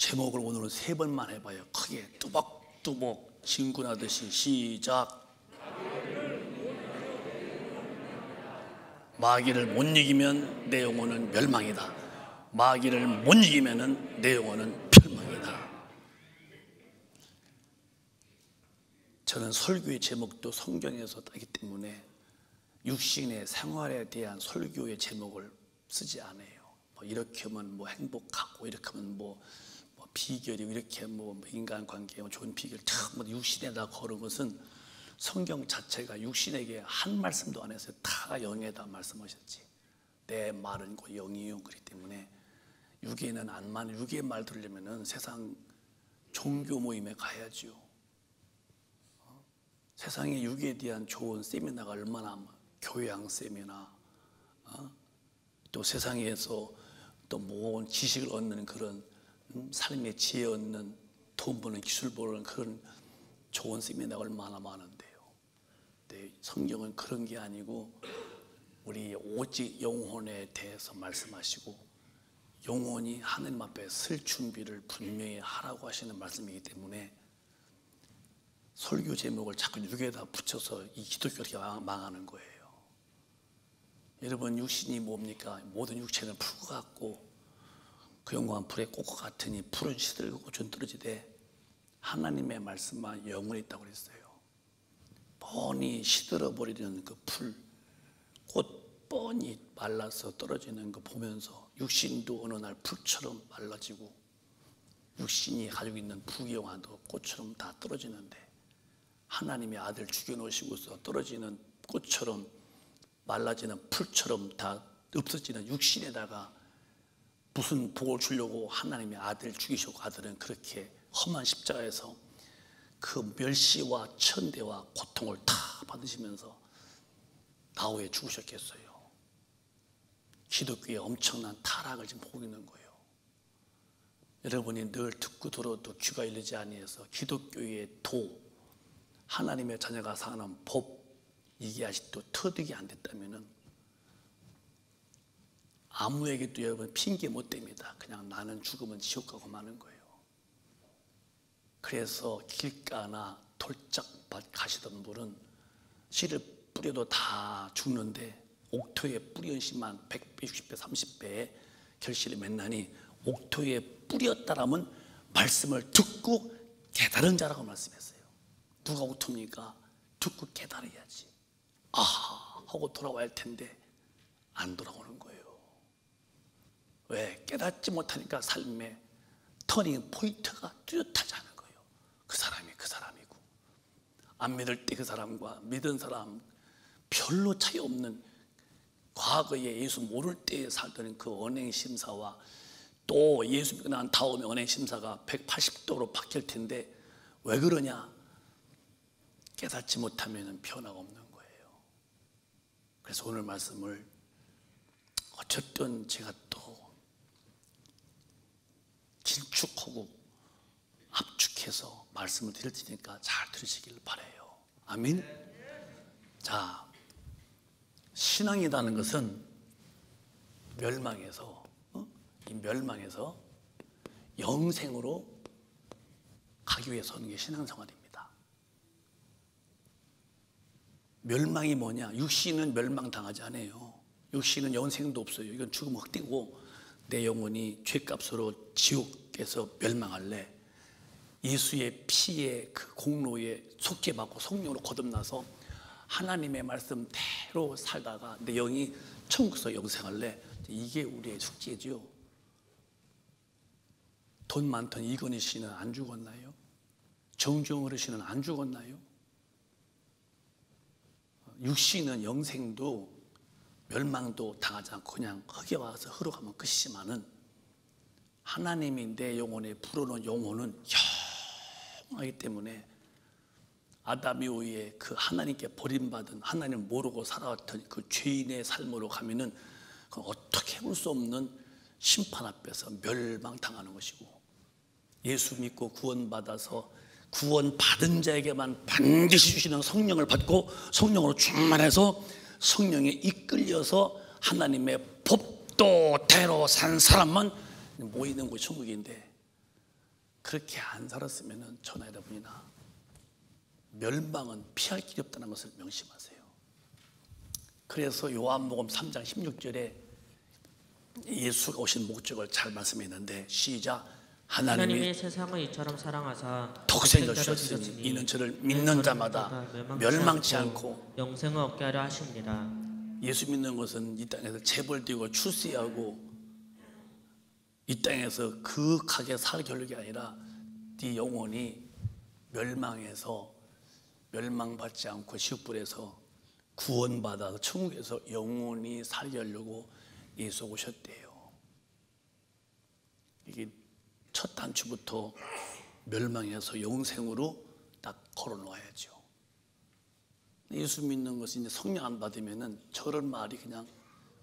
제목을 오늘은 3번만 해봐요. 크게 뚜벅뚜벅 진군하듯이. 시작. 마귀를 못 이기면 내 영혼은 멸망이다. 마귀를 못 이기면 내 영혼은 멸망이다. 저는 설교의 제목도 성경에서 따기 때문에 육신의 생활에 대한 설교의 제목을 쓰지 않아요. 뭐 이렇게 하면 뭐 행복하고, 이렇게 하면 뭐 비결이고, 이렇게 뭐 인간관계 좋은 비결 뭐 육신에다 걸은 것은 성경 자체가 육신에게 한 말씀도 안 했어요. 다 영에다 말씀하셨지. 내 말은 곧 영이요. 그렇기 때문에 육에는 안 맞는, 육의 말 들으려면은 세상 종교 모임에 가야지요. 세상에 육에 대한 좋은 세미나가 얼마나, 교양 세미나, 또 세상에서 또 모은 지식을 얻는 그런 삶의 지혜 얻는, 돈 버는 기술 버는 그런 좋은 세미나가 얼마나 많은데요. 근데 성경은 그런 게 아니고 우리 오직 영혼에 대해서 말씀하시고, 영혼이 하나님 앞에 설 준비를 분명히 하라고 하시는 말씀이기 때문에 설교 제목을 자꾸 육에다 붙여서 이 기독교가 망하는 거예요. 여러분, 육신이 뭡니까? 모든 육체는 풀과 같고 그 영광은 불의 꽃과 같으니 풀은 시들고 꽃은 떨어지되 하나님의 말씀만 영원히 있다고 그랬어요. 뻔히 시들어버리는 그 풀, 꽃 뻔히 말라서 떨어지는 거 보면서 육신도 어느 날 풀처럼 말라지고, 육신이 가지고 있는 부귀영화도 꽃처럼 다 떨어지는데, 하나님의 아들 죽여놓으시고서 떨어지는 꽃처럼 말라지는 풀처럼 다 없어지는 육신에다가 무슨 복을 주려고 하나님의 아들 죽이시고, 아들은 그렇게 험한 십자가에서 그 멸시와 천대와 고통을 다 받으시면서 나후에 죽으셨겠어요. 기독교의 엄청난 타락을 지금 보고 있는 거예요. 여러분이 늘 듣고 들어도 귀가 열리지 아니해서 기독교의 도, 하나님의 자녀가 사는 법, 이게 아직도 터득이 안 됐다면은 아무에게도 여러분 핑계 못 댑니다. 그냥 나는 죽으면 지옥 가고 마는 거예요. 그래서 길가나 돌짝밭 가시던 분은 씨를 뿌려도 다 죽는데 옥토에 뿌리은 씨만 160배 30배의 결실을 맺나니, 옥토에 뿌렸다라면 말씀을 듣고 깨달은 자라고 말씀했어요. 누가 옥토입니까? 듣고 깨달아야지. 아하 하고 돌아와야 할 텐데 안 돌아오는 거예요. 왜? 깨닫지 못하니까 삶의 터닝 포인트가 뚜렷하지 않은 거예요. 그 사람이 그 사람이고, 안 믿을 때 그 사람과 믿은 사람 별로 차이 없는, 과거에 예수 모를 때 살던 그 언행심사와 또 예수 믿고 난 다음에 언행심사가 180도로 바뀔 텐데, 왜 그러냐? 깨닫지 못하면 변화가 없는 거예요. 그래서 오늘 말씀을 어쨌든 제가 또 긴축하고 압축해서 말씀을 드릴 테니까 잘 들으시길 바라요. 아멘. 자, 신앙이라는 것은 멸망에서 이 멸망에서 영생으로 가기 위해서 하는 게 신앙생활입니다. 멸망이 뭐냐? 육신은 멸망당하지 않아요. 육신은 영생도 없어요. 이건 죽으면 흑되고 내 영혼이 죄값으로 지옥에서 멸망할래. 예수의 피의 그 공로에 속죄받고 성령으로 거듭나서 하나님의 말씀대로 살다가 내 영이 천국에서 영생할래. 이게 우리의 숙제죠. 돈 많던 이건희 씨는 안 죽었나요? 정주영 어르신은 안 죽었나요? 육신은 영생도 멸망도 당하지 않고 그냥 흙에 와서 흐르가면 끝이지만은, 하나님이 내 영혼에 불어넣은 영혼은 영원하기 때문에 아담 이후에 그 하나님께 버림받은, 하나님을 모르고 살아왔던 그 죄인의 삶으로 가면은 그건 어떻게 해볼 수 없는 심판 앞에서 멸망당하는 것이고, 예수 믿고 구원받아서 구원받은 자에게만 반드시 주시는 성령을 받고 성령으로 충만해서 성령에 이끌려서 하나님의 법도대로 산 사람만 모이는 곳이 천국인데, 그렇게 안 살았으면 저나 여러분이나 멸망은 피할 길이 없다는 것을 명심하세요. 그래서 요한복음 3장 16절에 예수가 오신 목적을 잘 말씀했는데, 시작. 하나님이 세상을 이처럼 사랑하사 독생자를 주셨으니 이는 저를 믿는 자마다 멸망치 않고 영생을 얻게 하려 하십니다. 예수 믿는 것은 이 땅에서 재벌되고 출세하고 이 땅에서 그윽하게 살 결력이 아니라 네 영혼이 멸망해서 멸망받지 않고 지옥불에서 구원받아서 천국에서 영원히 살게 하려고 예수 오셨대요. 이게 첫 단추부터 멸망해서 영생으로 딱 걸어놓아야죠. 예수 믿는 것이 이제 성령 안 받으면은 저런 말이 그냥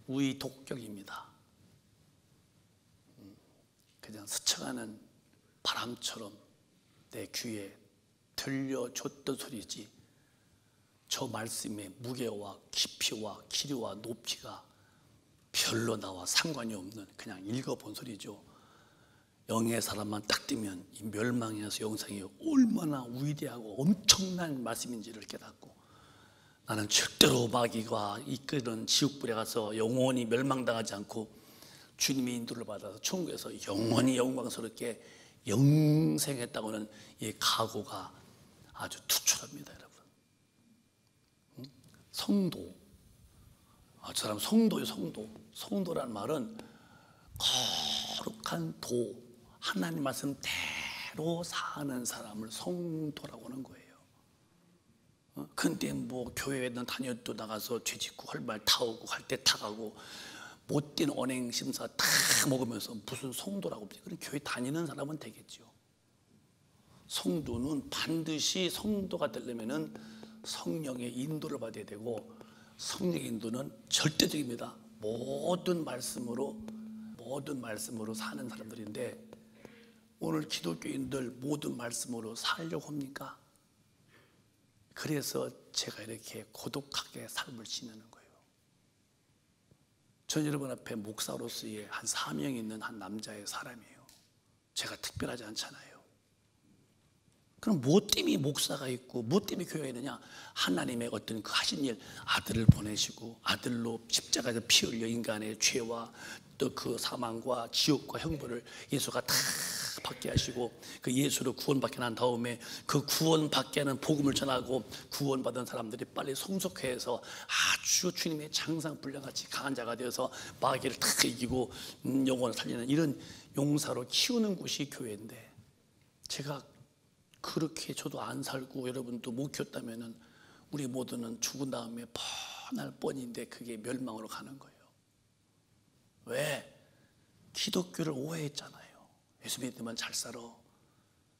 우의독격입니다. 그냥 스쳐가는 바람처럼 내 귀에 들려줬던 소리지, 저 말씀의 무게와 깊이와 길이와 높이가 별로 나와 상관이 없는 그냥 읽어본 소리죠. 영의 사람만 딱 뜨면 이 멸망에서 영생이 얼마나 위대하고 엄청난 말씀인지를 깨닫고, 나는 절대로 마귀가 이끄는 지옥불에 가서 영원히 멸망당하지 않고 주님의 인도를 받아서 천국에서 영원히 영광스럽게 영생했다고는 이 각오가 아주 투철합니다, 여러분. 성도, 저 사람 성도예요. 성도라는 말은 거룩한 도, 하나님 말씀대로 사는 사람을 성도라고 하는 거예요. 근데 뭐 교회에는 다녀도 나가서 죄짓고 헐말 타오고 할 때 타가고 못된 언행 심사 다 먹으면서 무슨 성도라고, 그럼 교회 다니는 사람은 되겠죠. 성도는 반드시 성도가 되려면은 성령의 인도를 받아야 되고, 성령의 인도는 절대적입니다. 모든 말씀으로 사는 사람들인데, 오늘 기독교인들 모든 말씀으로 살려고 합니까? 그래서 제가 이렇게 고독하게 삶을 지내는 거예요. 전 여러분 앞에 목사로서의 한 사명이 있는 한 남자의 사람이에요. 제가 특별하지 않잖아요. 그럼 뭐 때문에 목사가 있고 뭐 때문에 교회가 있느냐? 하나님의 어떤 그 하신 일, 아들을 보내시고 아들로 십자가에서 피 흘려 인간의 죄와 또 그 사망과 지옥과 형벌을 예수가 다 받게 하시고, 그 예수로 구원받게 난 다음에 그 구원받게 하는 복음을 전하고 구원받은 사람들이 빨리 성숙해서 아주 주님의 장상불량같이 강한 자가 되어서 마귀를 다 이기고 영혼을 살리는 이런 용사로 키우는 곳이 교회인데, 제가 그렇게 저도 안 살고 여러분도 못 키웠다면 우리 모두는 죽은 다음에 뻔할 뻔인데 그게 멸망으로 가는 거예요. 왜? 기독교를 오해했잖아요. 예수 믿으면 잘 살아,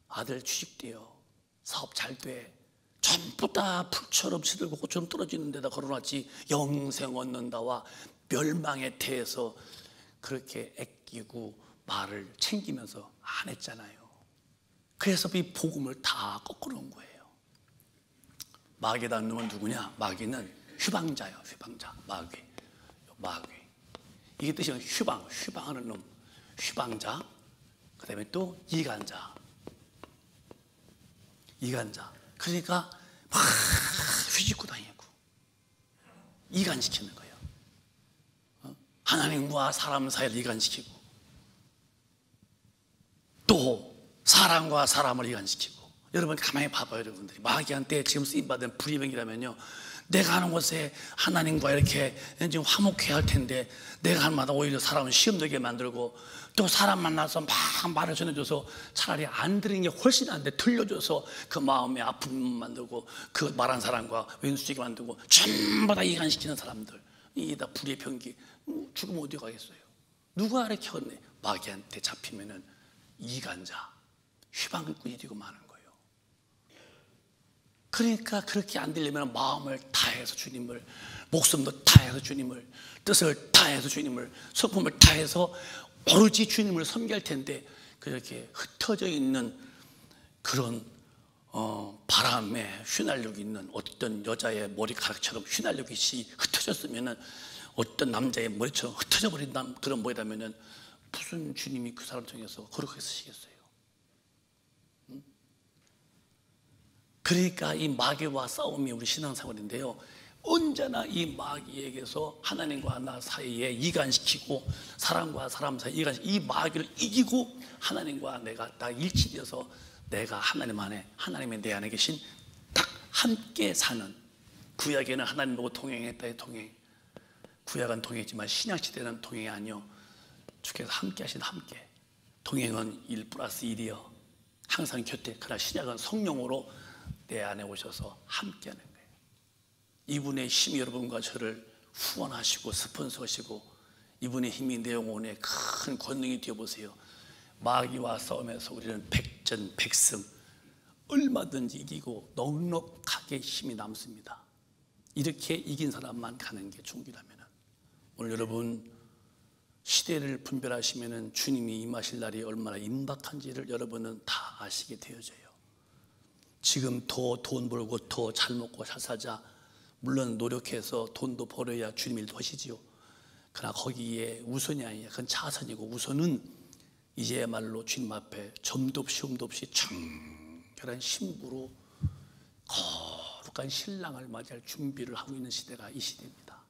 아들 취직돼요, 사업 잘 돼, 전부 다 풀처럼 시들고 꽃처럼 떨어지는 데다 걸어놨지 영생 얻는다와 멸망에 대해서 그렇게 애끼고 말을 챙기면서 안 했잖아요. 그래서 이 복음을 다 거꾸로 온 거예요. 마귀라는 놈은 누구냐? 마귀는 휴방자예요. 휴방자. 마귀. 이게 뜻이 휴방하는 놈. 휴방자. 그 다음에 또 이간자. 그러니까 막 휘짓고 다니고 이간시키는 거예요. 하나님과 사람 사이를 이간시키고, 또 사람과 사람을 이간시키고. 여러분 가만히 봐봐요. 여러분들이 마귀한테 지금 쓰임받은 불의병이라면요, 내가 하는 곳에 하나님과 이렇게 지금 화목해야 할 텐데 내가 하는 마다 오히려 사람을 시험되게 만들고, 또 사람 만나서 막 말을 전해줘서 차라리 안 들은 게 훨씬 나은데 들려줘서 그 마음에 아픔 만들고, 그 말한 사람과 왼수지게 만들고, 전부 다 이간시키는 사람들, 이게 다 불의의 병기. 죽으면 어디 가겠어요? 누가 이렇게 했네? 마귀한테 잡히면은 이간자, 휴방꾼이 되고 마는 거예요. 그러니까 그렇게 안 되려면 마음을 다해서 주님을, 목숨도 다해서 주님을, 뜻을 다해서 주님을, 성품을 다해서 오로지 주님을 섬길 텐데, 그렇게 흩어져 있는 그런 바람에 휘날리고 있는 어떤 여자의 머리카락처럼 휘날리고 흩어졌으면은, 어떤 남자의 머리처럼 흩어져 버린 그런 머리라면은 무슨 주님이 그 사람 통해서 거룩하게 쓰시겠어요? 그러니까 이 마귀와 싸움이 우리 신앙생활인데요, 언제나 이 마귀에게서 하나님과 나 사이에 이간시키고 사람과 사람 사이에 이 마귀를 이기고 하나님과 내가 딱 일치되어서 내가 하나님 안에, 하나님의 내 안에 계신 딱 함께 사는, 구약에는 하나님하고 동행했다의 동행, 구약은 동행했지만 신약시대는 동행이 아니요, 주께서 함께 하신 함께. 동행은 1+1이요 항상 곁에. 그러나 신약은 성령으로 내 안에 오셔서 함께하는 거예요. 이분의 힘이 여러분과 저를 후원하시고 스폰서시고, 이분의 힘이 내 영혼에 큰 권능이 되어보세요. 마귀와 싸움에서 우리는 백전백승, 얼마든지 이기고 넉넉하게 힘이 남습니다. 이렇게 이긴 사람만 가는 게 중기라면, 오늘 여러분 시대를 분별하시면 주님이 임하실 날이 얼마나 임박한지를 여러분은 다 아시게 되어져요. 지금 더 돈 벌고 더 잘 먹고 잘 사자, 물론 노력해서 돈도 벌어야 주님 일도 하시지요. 그러나 거기에 우선이 아니야. 그건 차선이고, 우선은 이제야말로 주님 앞에 점도 없이 흠도 없이 청결한 신부로 거룩한 신랑을 맞이할 준비를 하고 있는 시대가 이 시대입니다.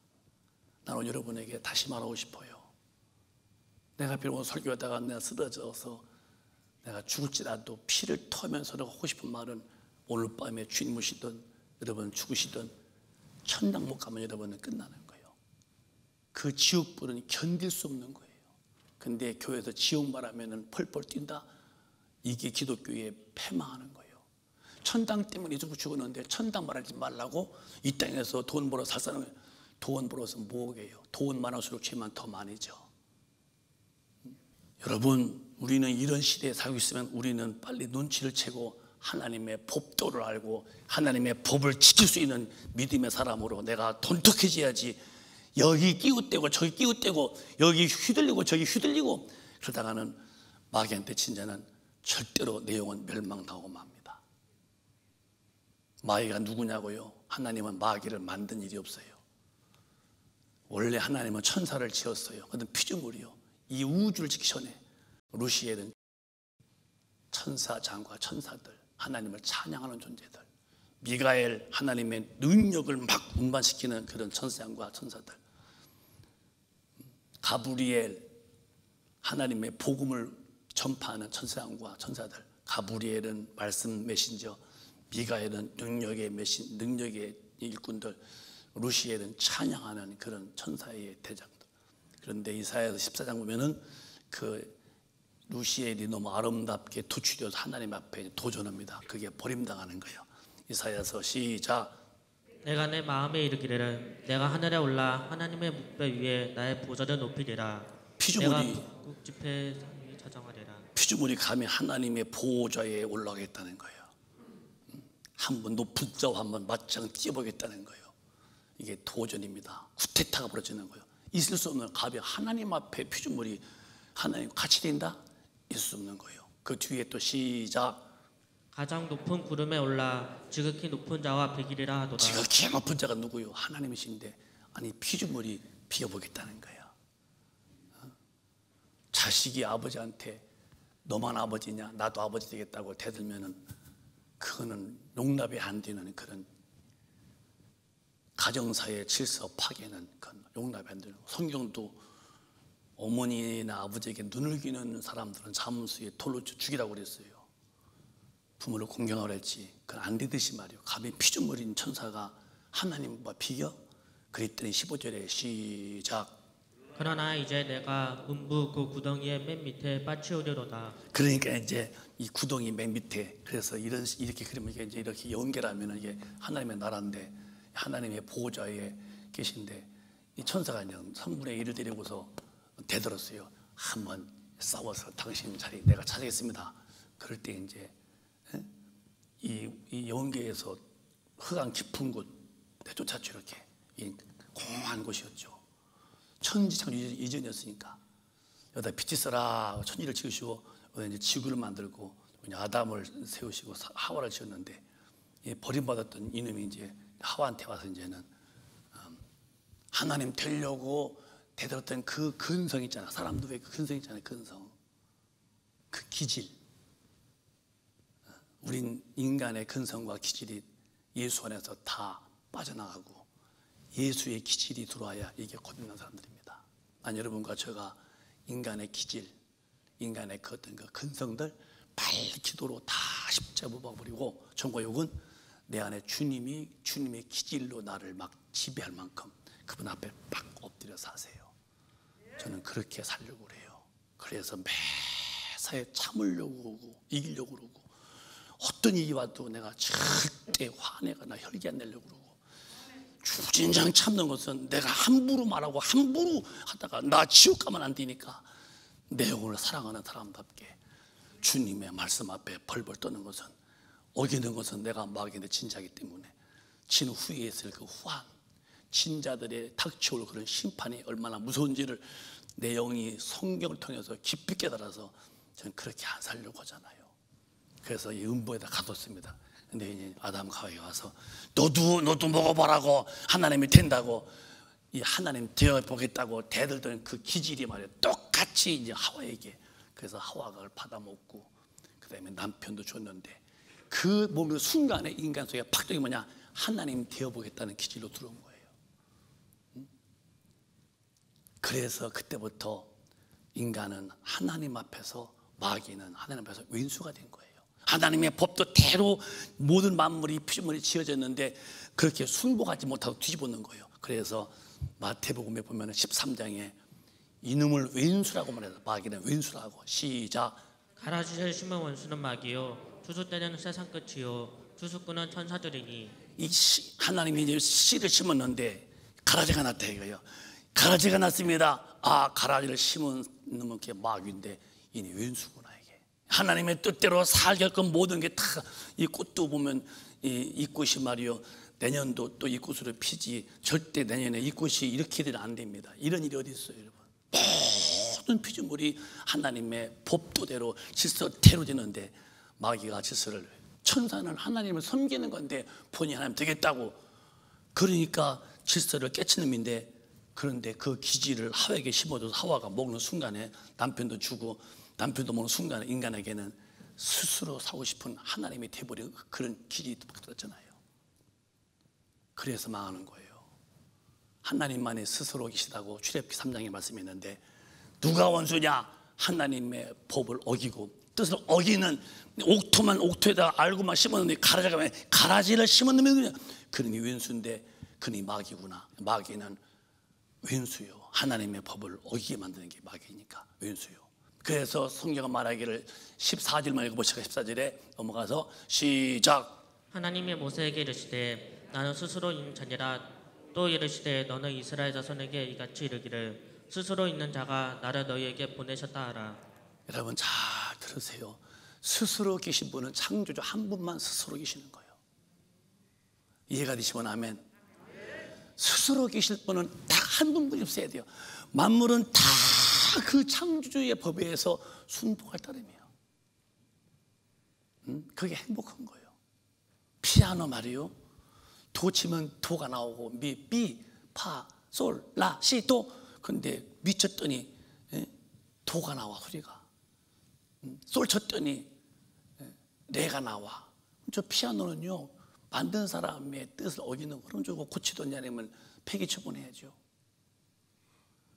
나는 여러분에게 다시 말하고 싶어요. 내가 비록 설교하다가 내가 쓰러져서 내가 죽을지라도 피를 토하면서 내가 하고 싶은 말은, 오늘 밤에 주님 오시든 여러분 죽으시든 천당 못 가면 여러분은 끝나는 거예요. 그 지옥불은 견딜 수 없는 거예요. 근데 교회에서 지옥 말하면 펄펄 뛴다? 이게 기독교의 패망하는 거예요. 천당 때문에 죽었는데 천당 말하지 말라고 이 땅에서 돈 벌어 살 사람은 돈 벌어서 뭐게요? 돈 많을수록 죄만 더 많이죠. 여러분, 우리는 이런 시대에 살고 있으면 우리는 빨리 눈치를 채고 하나님의 법도를 알고 하나님의 법을 지킬 수 있는 믿음의 사람으로 내가 돈독해져야지. 여기 끼웃대고 저기 끼웃대고 여기 휘둘리고 저기 휘둘리고 그러다가는 마귀한테 친 자는 절대로 내 영혼 멸망당하고 맙니다. 마귀가 누구냐고요? 하나님은 마귀를 만든 일이 없어요. 원래 하나님은 천사를 지었어요. 그건 피조물이요. 이 우주를 짓기 전에 루시엘은 천사장과 천사들, 하나님을 찬양하는 존재들, 미가엘 하나님의 능력을 막 운반시키는 그런 천사장과 천사들, 가브리엘 하나님의 복음을 전파하는 천사장과 천사들, 가브리엘은 말씀 메신저, 미가엘은 능력의 일꾼들, 루시엘은 찬양하는 그런 천사의 대장들. 그런데 이사야서 14장 보면은 그 루시엘이 너무 아름답게 투출되어서 하나님 앞에 도전합니다. 그게 버림당하는 거예요. 이사야서 시작. 내가 내 마음에 이르기를 내가 하늘에 올라 하나님의 묵배 위에 나의 보좌를 높이리라. 피조물이, 내가 북극 지폐 상위 차정하리라. 피조물이 감히 하나님의 보좌에 올라가겠다는 거예요. 한번 높은 자와 한번 맞짱 뛰어보겠다는 거예요. 이게 도전입니다. 쿠데타가 벌어지는 거예요. 있을 수 없는 가벼 하나님 앞에 피조물이 하나님 같이 된다? 있을 수 없는 거예요. 그 뒤에 또 시작. 가장 높은 구름에 올라 지극히 높은 자와 비기리라 하도다. 지극히 높은 자가 누구요? 하나님이신데, 아니 피조물이 비어보겠다는 거예요. 자식이 아버지한테 너만 아버지냐 나도 아버지 되겠다고 대들면은 그거는 용납이 안 되는 그런 가정사의 질서 파괴는 그건 용납이 안 되는 거예요. 성경도 어머니나 아버지에게 눈을 기는 사람들은 사문수에 돌로 죽이라고 그랬어요. 부모를 공경하라 했지. 그건 안 되듯이 말이에요. 감히 피조물인 천사가 하나님과 비교? 그랬더니 15절에 시작. 그러나 이제 내가 음부 그 구덩이의 맨 밑에 빠치우리로다. 그러니까 이제 이 구덩이 맨 밑에, 그래서 이렇게 그리면 이제 이렇게 연결하면 이게 하나님의 나라인데 하나님의 보호자에 계신데, 이 천사가 그냥 3분의 1을 데리고서 대들었어요. 한번 싸워서 당신 자리 내가 찾아겠습니다. 그럴 때 이제 이 연계에서 흑암 깊은 곳 내쫓았죠. 이렇게 이 공허한 곳이었죠. 천지창조 이전이었으니까 여기다 빛이 써라 천지를 지으시고 이제 지구를 만들고 아담을 세우시고 하와를 지었는데, 버림받았던 이놈이 이제 하와한테 와서 이제는 하나님 되려고 대들었던 그 근성 있잖아. 사람도 왜 그 근성 있잖아요. 근성, 그 기질, 우린 인간의 근성과 기질이 예수 안에서 다 빠져나가고 예수의 기질이 들어와야 이게 거듭난 사람들입니다. 여러분과 제가 인간의 기질, 인간의 그 어떤 그 근성들 빨리 기도로 다 십자가 뽑아버리고 전과욕은 내 안에 주님의 기질로 나를 막 지배할 만큼 그분 앞에 빡 엎드려 사세요. 저는 그렇게 살려고 그래요. 그래서 매사에 참으려고 그러고 이기려고 그러고 어떤 일이 와도 내가 절대 화내거나 혈기 안 내려고 그러고 주진장 참는 것은 내가 함부로 말하고 함부로 하다가 나 지옥 가면 안 되니까 내 영혼을 사랑하는 사람답게 주님의 말씀 앞에 벌벌 떠는 것은 어기는 것은 내가 마귀인데 진자이기 때문에 진 후에 있을 그 후한 진자들의 닥쳐올 그런 심판이 얼마나 무서운지를 내 영이 성경을 통해서 깊이 깨달아서 저는 그렇게 안 살려고 하잖아요. 그래서 이 음보에다 가뒀습니다. 근데 이제 아담 하와가 와서 너도 먹어보라고 하나님이 된다고 이 하나님 되어 보겠다고 대들던 그 기질이 말이에요. 똑같이 이제 하와에게 그래서 하와가 그걸 받아먹고 그다음에 남편도 줬는데 그 몸의 순간에 인간 속에 팍 뜨는 게 뭐냐? 하나님 되어 보겠다는 기질로 들어온 거예요. 그래서 그때부터 인간은 하나님 앞에서 마귀는 하나님 앞에서 왼수가 된 거예요. 하나님의 법도 대로 모든 만물이 피조물이 지어졌는데 그렇게 순복하지 못하고 뒤집어놓은 거예요. 그래서 마태복음에 보면 13장에 이놈을 왼수라고 말해서 마귀는 왼수라고 시작. 가라지를 심은 원수는 마귀요 주수 때는 세상 끝이요 주수꾼은 천사들이니. 이 하나님이 이제 씨를 심었는데 가라지가 났다 이거예요. 가라지가 났습니다. 아, 가라지를 심은 놈은 게 마귀인데 이니 왼수구나 이게. 하나님의 뜻대로 살게끔 모든 게 다 이 꽃도 보면 이 꽃이 말이요 내년도 또 이 꽃으로 피지 절대 내년에 이 꽃이 이렇게 되면 안 됩니다. 이런 일이 어디 있어요, 여러분? 모든 피조물이 하나님의 법도대로 질서대로 되는데 마귀가 질서를 천사는 하나님을 섬기는 건데 본인이 하나님 되겠다고 그러니까 질서를 깨치는 놈인데 그런데 그 기질을 하와에게 심어줘서 하와가 먹는 순간에 남편도 주고 남편도 먹는 순간에 인간에게는 스스로 사고 싶은 하나님이 돼버린 그런 기질이 들었잖아요. 그래서 망하는 거예요. 하나님만이 스스로 계시다고 출애굽기 3장에 말씀이 있는데 누가 원수냐? 하나님의 법을 어기고 뜻을 어기는 옥토만 옥토에다 알고만 심었는데 가라지가 왜 가라지를 심었느면 그놈이 왼수인데 그놈이 마귀구나. 마귀는 왼수요. 하나님의 법을 어기게 만드는 게 마귀니까 왼수요. 그래서 성경은 말하기를 14절만 읽어보시고 14절에 넘어가서 시작. 하나님이 모세에게 이르시되 나는 스스로 있는 자니라. 또 이르시되 너는 이스라엘 자손에게 이같이 이르기를 스스로 있는 자가 나를 너희에게 보내셨다 하라. 여러분 잘 들으세요. 스스로 계신 분은 창조주 한 분만 스스로 계시는 거예요. 이해가 되시면 아멘. 스스로 계실 분은 딱 한 분뿐이 없어야 돼요. 만물은 다 그 창조주의 법에 의해서 순복할 따름이에요. 그게 행복한 거예요. 피아노 말이요. 도 치면 도가 나오고 미, 파, 솔, 라, 시, 도. 근데 미 쳤더니 도가 나와 소리가. 솔 쳤더니 레가 나와. 저 피아노는요 만든 사람의 뜻을 어기는 그런 저거 고치던 아니면 폐기 처분해야죠.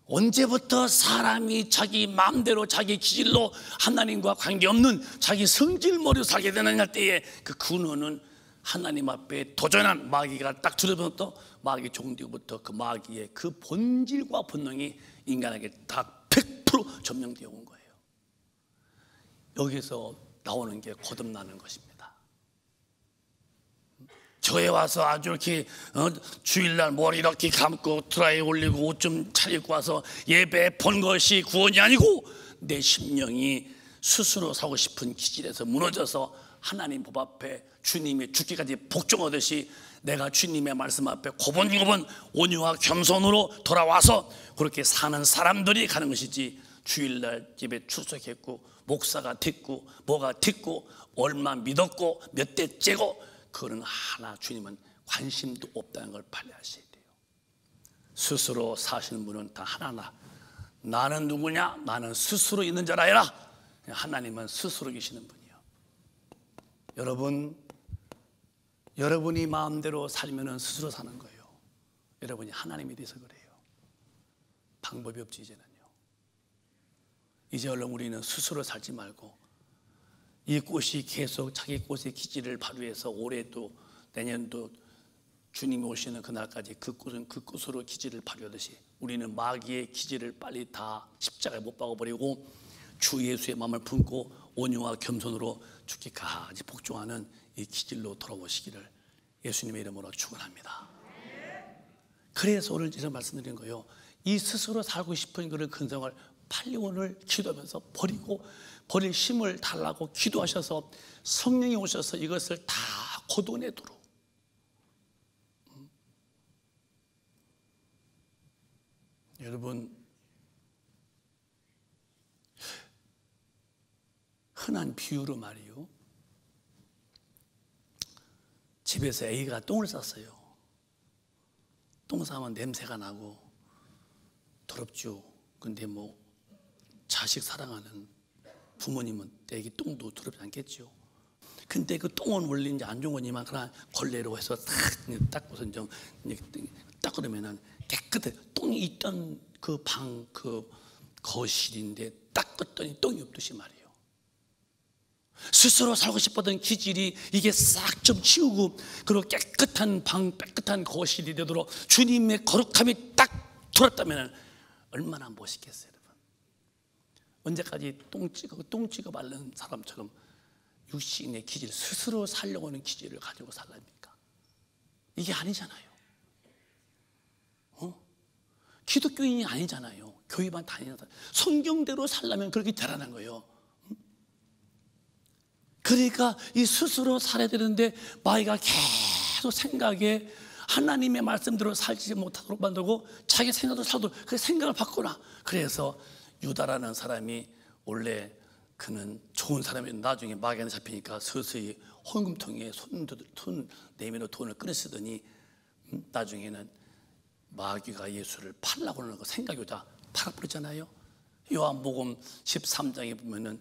언제부터 사람이 자기 마음대로 자기 기질로 하나님과 관계없는 자기 성질머리로 살게 되느냐 때에 그 근원은 하나님 앞에 도전한 마귀가 딱 두려부터 마귀 종되고부터 그 마귀의 그 본질과 본능이 인간에게 다 100% 점령되어 온 거예요. 여기서 나오는 게 거듭나는 것입니다. 교회 와서 아주 이렇게 주일날 머리 이렇게 감고 드라이 올리고 옷 좀 차리고 와서 예배 본 것이 구원이 아니고 내 심령이 스스로 사고 싶은 기질에서 무너져서 하나님 법 앞에 주님의 죽기까지 복종하듯이 내가 주님의 말씀 앞에 고분고분 온유와 겸손으로 돌아와서 그렇게 사는 사람들이 가는 것이지 주일날 집에 출석했고 목사가 됐고 뭐가 됐고 얼마 믿었고 몇 대 째고 그거는 하나 주님은 관심도 없다는 걸 발휘하셔야 돼요. 스스로 사시는 분은 다 하나나 나는 누구냐? 나는 스스로 있는 자라 해라. 하나님은 스스로 계시는 분이에요. 여러분이 마음대로 살면은 스스로 사는 거예요. 여러분이 하나님이 돼서 그래요. 방법이 없지. 이제 얼른 우리는 스스로 살지 말고 이 꽃이 계속 자기 꽃의 기질을 발휘해서 올해도 내년도 주님이 오시는 그날까지 그 꽃은 그 꽃으로 기질을 발휘하듯이 우리는 마귀의 기질을 빨리 다 십자가에 못 박아버리고 주 예수의 마음을 품고 온유와 겸손으로 주께까지 복종하는 이 기질로 돌아오시기를 예수님의 이름으로 축원합니다. 그래서 오늘 제가 말씀드린 거예요. 이 스스로 살고 싶은 그런 근성을 빨리 오늘 기도하면서 버릴 힘을 달라고 기도하셔서 성령이 오셔서 이것을 다 걷어내도록. 여러분, 흔한 비유로 말이요, 집에서 A가 똥을 쌌어요. 똥 싸면 냄새가 나고 더럽죠. 근데 뭐 자식 사랑하는 부모님은 애기 똥도 더럽지 않겠죠. 근데 그 똥은 원래 이제 안 좋은 거지만 그냥 걸레로 해서 닦고서 이제 딱 그러면은 깨끗해. 똥이 있던 그 방, 그 거실인데 닦았더니 똥이 없듯이 말이에요. 스스로 살고 싶었던 기질이 이게 싹 좀 치우고 그리고 깨끗한 방, 깨끗한 거실이 되도록 주님의 거룩함이 딱 들었다면 얼마나 멋있겠어요, 여러분. 언제까지 똥 찍어 바른 사람처럼 육신의 기질, 스스로 살려고 하는 기질을 가지고 살랍니까? 이게 아니잖아요. 기독교인이 아니잖아요. 교회만 다니는 사람. 성경대로 살려면 그렇게 되라는 거예요. 그러니까 이 스스로 살아야 되는데 마귀가 계속 생각에 하나님의 말씀대로 살지 못하도록 만들고 자기 생각대로 살도록 그 생각을 바꾸나. 그래서 유다라는 사람이 원래 그는 좋은 사람이었는데 나중에 마귀한테 잡히니까 서서히 헌금통에 손 내밀어 돈을 끊으시더니 나중에는 마귀가 예수를 팔라고 하는 거 생각이 다 팔아버렸잖아요. 요한복음 13장에 보면은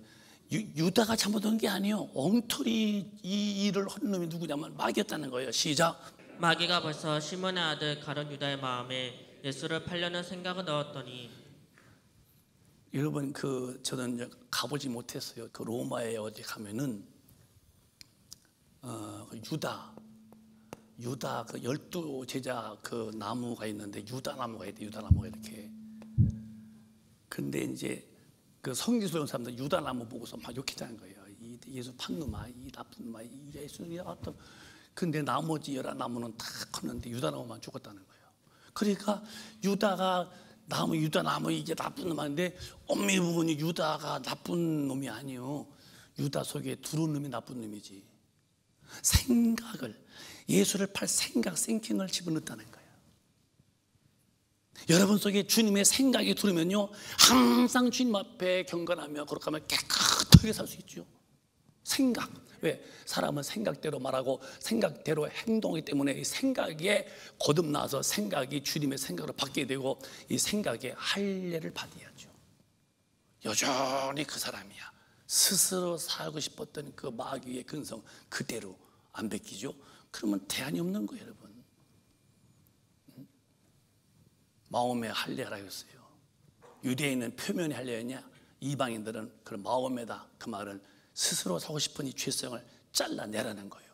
유다가 잘못한 게 아니에요. 엉터리 이 일을 한 놈이 누구냐면 마귀였다는 거예요. 시작. 마귀가 벌써 시몬의 아들 가룟 유다의 마음에 예수를 팔려는 생각을 넣었더니. 여러분 저는 가보지 못했어요. 그 로마에 어디 가면은 유다 그 12 제자 그 나무가 있는데 유다 나무가 있대. 유다 나무가 이렇게. 근데 이제 그 성기술한 사람들 유다 나무 보고서 막 욕했다는 거예요. 이 예수 판 놈아, 이 나쁜 놈아, 이 예수님이 어떤. 근데 나머지 11나무는 다 컸는데 유다 나무만 죽었다는 거예요. 그러니까 유다 나무 이게 나쁜 놈인데 엄밀히 보면 유다가 나쁜 놈이 아니에요. 유다 속에 들어온 놈이 나쁜 놈이지. 예수를 팔 생각을 집어넣었다는 거예요. 여러분 속에 주님의 생각이 들으면요 항상 주님 앞에 경건하며 거룩하며 깨끗하게 살 수 있죠. 생각. 왜? 사람은 생각대로 말하고 생각대로 행동하기 때문에 이 생각에 거듭나서 생각이 주님의 생각으로 바뀌게 되고 이 생각에 할례를 받아야죠. 여전히 그 사람이야. 스스로 살고 싶었던 그 마귀의 근성 그대로 안 베끼죠. 그러면 대안이 없는 거예요, 여러분. 마음에 할례하라 했어요. 유대인은 표면의 할례였냐? 이방인들은 그런 마음에다 그 말은 스스로 살고 싶은 이 죄성을 잘라내라는 거예요.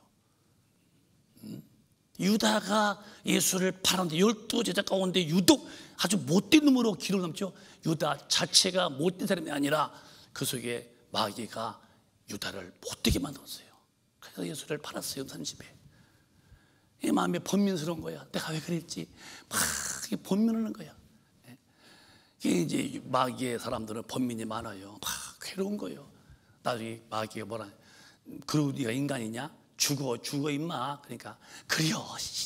유다가 예수를 팔았는데 12 제자 가운데 유독 아주 못된 놈으로 기록을 남죠. 유다 자체가 못된 사람이 아니라 그 속에 마귀가 유다를 못되게 만들었어요. 그래서 예수를 팔았어요. 음산집에. 이 마음이 번민스러운 거야. 내가 왜 그랬지? 막 번민하는 거야. 이게 이제 마귀의 사람들은 번민이 많아요. 막 괴로운 거예요. 나중에 마귀가 뭐라, 그리고 네가 인간이냐? 죽어 임마. 그러니까 그래요.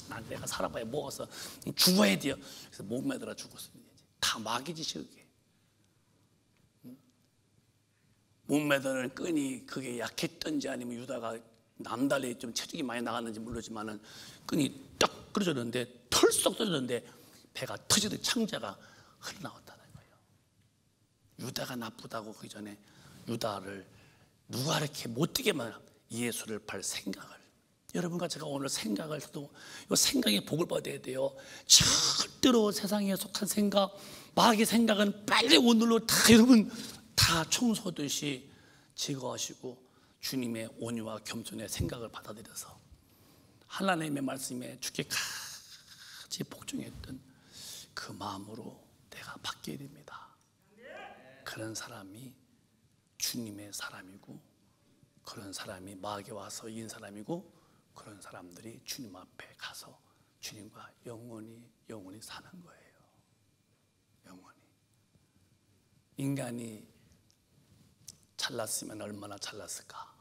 난 내가 살아봐야 먹어서 죽어야 돼요. 그래서 못 매달아 죽었습니다. 다 마귀 짓이 그게. 못 매달는 끈이 그게 약했던지 아니면 유다가 남달리 좀 체중이 많이 나갔는지 모르지만은 끈이 딱 끊어졌는데 털썩 떨어졌는데 배가 터지듯 창자가 흘러나왔다는 거예요. 유다가 나쁘다고 그 전에 유다를 누가 이렇게 못되게 말하? 예수를 팔 생각을, 여러분과 제가 오늘 생각을 해도 이 생각에 복을 받아야 돼요. 절대로 세상에 속한 생각, 마귀의 생각은 빨리 오늘로 다 여러분 다 청소하듯이 제거하시고 주님의 온유와 겸손의 생각을 받아들여서 하나님의 말씀에 주께까지 복종했던 그 마음으로 내가 바뀌어야 됩니다. 그런 사람이 주님의 사람이고, 그런 사람이 마귀에 와서 이긴 사람이고, 그런 사람들이 주님 앞에 가서 주님과 영원히 사는 거예요. 영원히. 인간이 잘났으면 얼마나 잘났을까?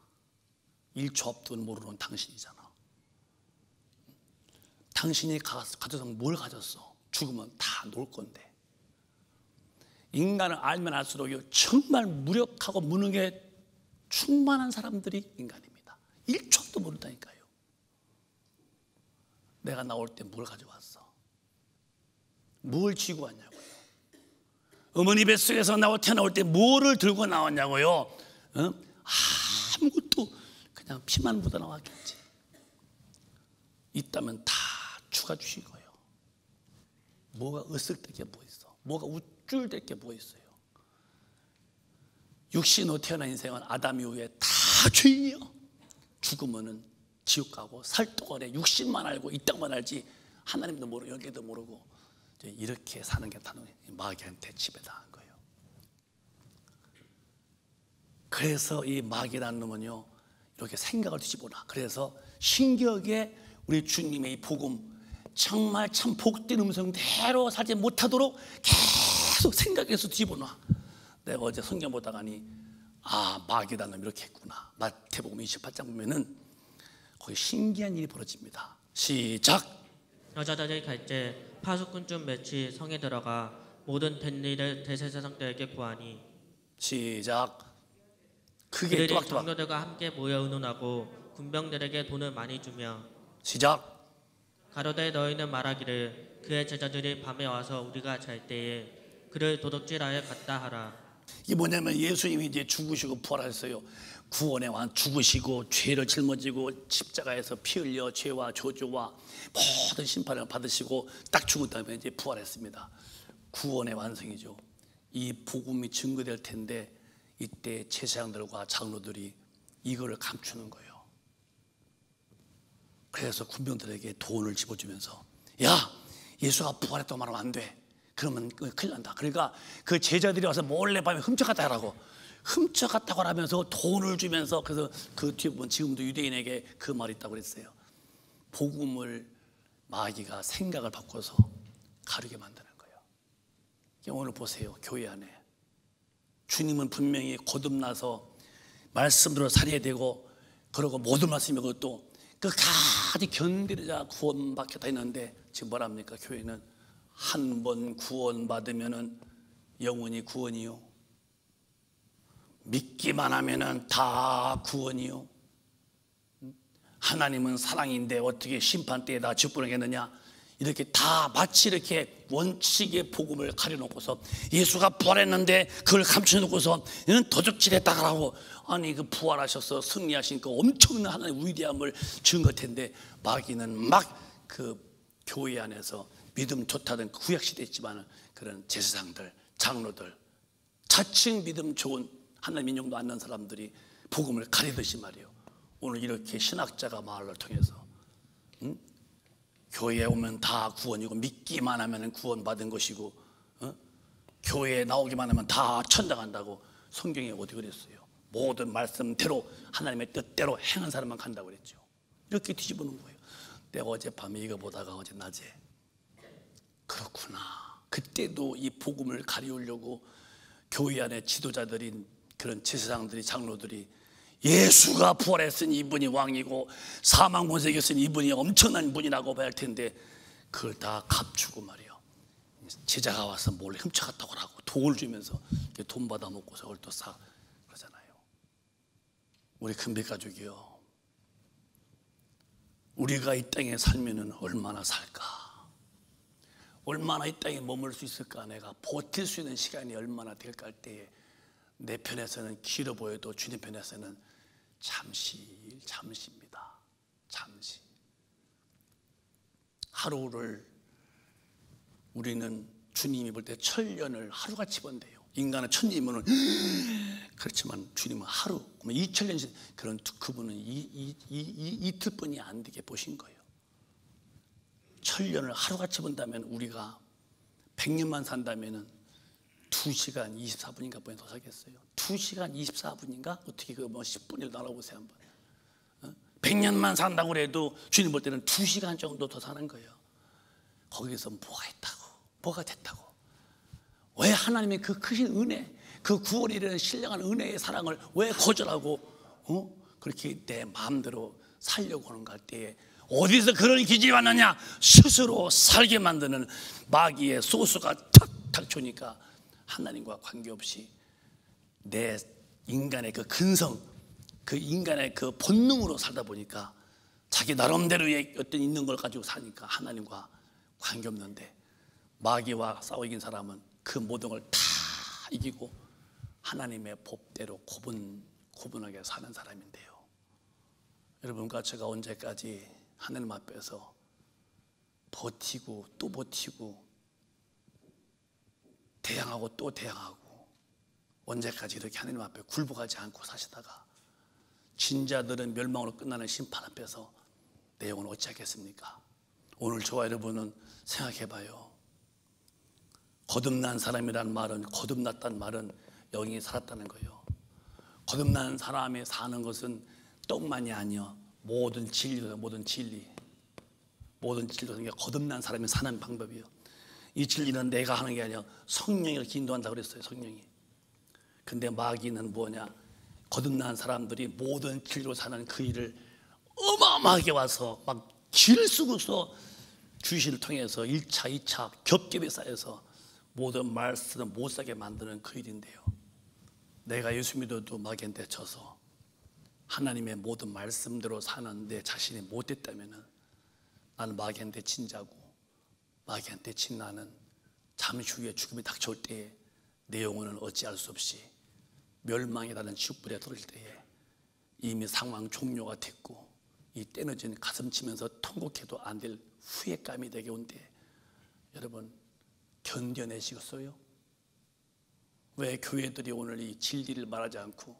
1초 앞도 모르는 당신이잖아. 당신이 가져서 뭘 가졌어? 죽으면 다 놓을 건데. 인간을 알면 알수록 정말 무력하고 무능에 충만한 사람들이 인간입니다. 1초 앞도 모른다니까요. 내가 나올 때 뭘 가져왔어? 뭘 쥐고 왔냐고요? 어머니 뱃속에서 태어나올 때 뭐를 들고 나왔냐고요? 아무것도 그냥 피만 묻어 나왔겠지. 있다면 다 주가 주신 거예요. 뭐가 으쓱될 게 뭐 있어? 뭐가 우쭐될 게 뭐 있어요? 육신으로 태어난 인생은 아담 이후에 다 죄인이요. 죽으면은 지옥 가고 살 동안에 육신만 알고 이 땅만 알지 하나님도 모르고 영계도 모르고 이렇게 사는 게 다는 마귀한테 지배당한 거예요. 그래서 이 마귀라는 놈은요 이렇게 생각을 뒤집어놔. 그래서 신기하게 우리 주님의 이 복음 정말 참 복된 음성대로 살지 못하도록 계속 생각해서 뒤집어놔. 내가 어제 성경 보다가니 마귀라는 놈이 이렇게 했구나. 마태복음 28장 보면은 거기 신기한 일이 벌어집니다. 시작. 여자들이 갈 때 파수꾼쯤 맺이 성에 들어가 모든 된 일을 대제사장들에게 구하니. 시작. 그게 그들이 장로들과 함께 모여 의논하고 군병들에게 돈을 많이 주며. 시작. 가로되 너희는 말하기를 그의 제자들이 밤에 와서 우리가 잘 때에 그를 도둑질하여 갔다 하라. 이게 뭐냐면 예수님이 이제 죽으시고 부활하셨어요. 구원에 완 죽으시고 죄를 짊어지고 십자가에서 피 흘려 죄와 저주와 모든 심판을 받으시고 딱 죽은 다음에 이제 부활했습니다. 구원의 완성이죠. 이 복음이 증거될 텐데 이때 제사장들과 장로들이 이거를 감추는 거예요. 그래서 군병들에게 돈을 집어주면서 야, 예수가 부활했다고 말하면 안 돼. 그러면 큰일 난다. 그러니까 그 제자들이 와서 몰래 밤에 훔쳐갔다 하라고. 훔쳐갔다고 하면서 돈을 주면서, 그래서 그 뒤에 보면 지금도 유대인에게 그 말이 있다고 그랬어요. 복음을 마귀가 생각을 바꿔서 가르게 만드는 거예요. 오늘 보세요. 교회 안에 주님은 분명히 거듭나서 말씀대로 살아야 되고, 그러고 모든 말씀이 그것도 끝까지 견디자 구원받겠다 했는데 지금 뭐라 합니까? 교회는 한 번 구원받으면은 영원히 구원이요, 믿기만 하면은 다 구원이요, 하나님은 사랑인데 어떻게 심판 때에 다 직분하겠느냐, 이렇게 다 마치 이렇게 원칙의 복음을 가려놓고서 예수가 부활했는데 그걸 감춰놓고서 얘는 도적질했다고. 아니 그 부활하셔서 승리하신 그 엄청난 하나님의 위대함을 증거할 텐데 마귀는 막 그 교회 안에서 믿음 좋다던 구약시대 있지만 그런 제사장들, 장로들, 자칭 믿음 좋은 하나님 인용도 않는 사람들이 복음을 가리듯이 말이에요. 오늘 이렇게 신학자가 말을 통해서 교회에 오면 다 구원이고 믿기만 하면 구원받은 것이고 교회에 나오기만 하면 다 천당 간다고 성경에 어디 그랬어요? 모든 말씀대로 하나님의 뜻대로 행한 사람만 간다고 그랬죠. 이렇게 뒤집어 놓은 거예요. 내가 어젯밤에 이거 보다가 어제 낮에 그렇구나. 그때도 이 복음을 가리우려고 교회 안에 지도자들인 그런 제사장들이, 장로들이 예수가 부활했으니 이분이 왕이고 사망 권세가 있으니 이분이 엄청난 분이라고 봐야 할 텐데 그걸 다 감추고 말이에요. 제자가 와서 몰래 훔쳐갔다고 하고 돈을 주면서 돈 받아 먹고서 그걸 또 사 그러잖아요. 우리 큰배 가족이요, 우리가 이 땅에 살면은 얼마나 살까? 얼마나 이 땅에 머물 수 있을까? 내가 버틸 수 있는 시간이 얼마나 될까 할 때에 내 편에서는 길어 보여도 주님 편에서는 잠시 잠시입니다. 잠시. 하루를 우리는 주님이 볼 때 천년을 하루같이 본대요. 인간은 천년이면 그렇지만 주님은 하루, 2000년, 그런 그분은 이틀뿐이 안 되게 보신 거예요. 천년을 하루같이 본다면 우리가 100년만 산다면 2시간 24분인가 보내 도착했어요. 2시간 24분인가? 어떻게 그 10분을 날아보세요 한번. 100년만 산다고 그래도 주님 볼 때는 2시간 정도 더 사는 거예요. 거기서 뭐가 있다고, 뭐가 됐다고. 왜 하나님의 그 크신 은혜, 그 구원에 이르는 신령한 은혜의 사랑을 왜 거절하고 그렇게 내 마음대로 살려고 하는가 할 때에 어디서 그런 기질이 왔느냐? 스스로 살게 만드는 마귀의 소수가 탁탁 주니까 하나님과 관계없이 내 인간의 그 근성, 그 인간의 그 본능으로 살다 보니까 자기 나름대로의 어떤 있는 걸 가지고 사니까 하나님과 관계없는데, 마귀와 싸워 이긴 사람은 그 모든 걸 다 이기고 하나님의 법대로 고분하게 사는 사람인데요. 여러분과 제가 언제까지 하나님 앞에서 버티고 또 버티고 대항하고 또 대항하고 언제까지 이렇게 하나님 앞에 굴복하지 않고 사시다가 진자들은 멸망으로 끝나는 심판 앞에서 내 영혼을 어찌하겠습니까? 오늘 저와 여러분은 생각해봐요. 거듭난 사람이란 말은, 거듭났다는 말은 영이 살았다는 거예요. 거듭난 사람이 사는 것은 떡만이 아니요, 모든 진리도, 모든 진리, 모든 진리도. 그러니까 거듭난 사람이 사는 방법이에요. 이 진리는 내가 하는 게 아니라 성령이 이렇게 인도한다고 그랬어요. 성령이. 근데 마귀는 뭐냐? 거듭난 사람들이 모든 진리로 사는 그 일을 어마어마하게 와서 막 길을 쓰고서 주시를 통해서 1차, 2차 겹겹이 쌓여서 모든 말씀을 못 사게 만드는 그 일인데요. 내가 예수 믿어도 마귀한테 져서 하나님의 모든 말씀대로 사는 내 자신이 못됐다면 나는 마귀한테 진 자고, 마귀한테 진 나는 잠시 후에 죽음이 닥쳐올 때에 내 영혼은 어찌할 수 없이 멸망이라는 지옥불에 떨어질 때에 이미 상황 종료가 됐고 이 떼어진 가슴 치면서 통곡해도 안 될 후회감이 되게 온데, 여러분 견뎌내시겠어요? 왜 교회들이 오늘 이 진리를 말하지 않고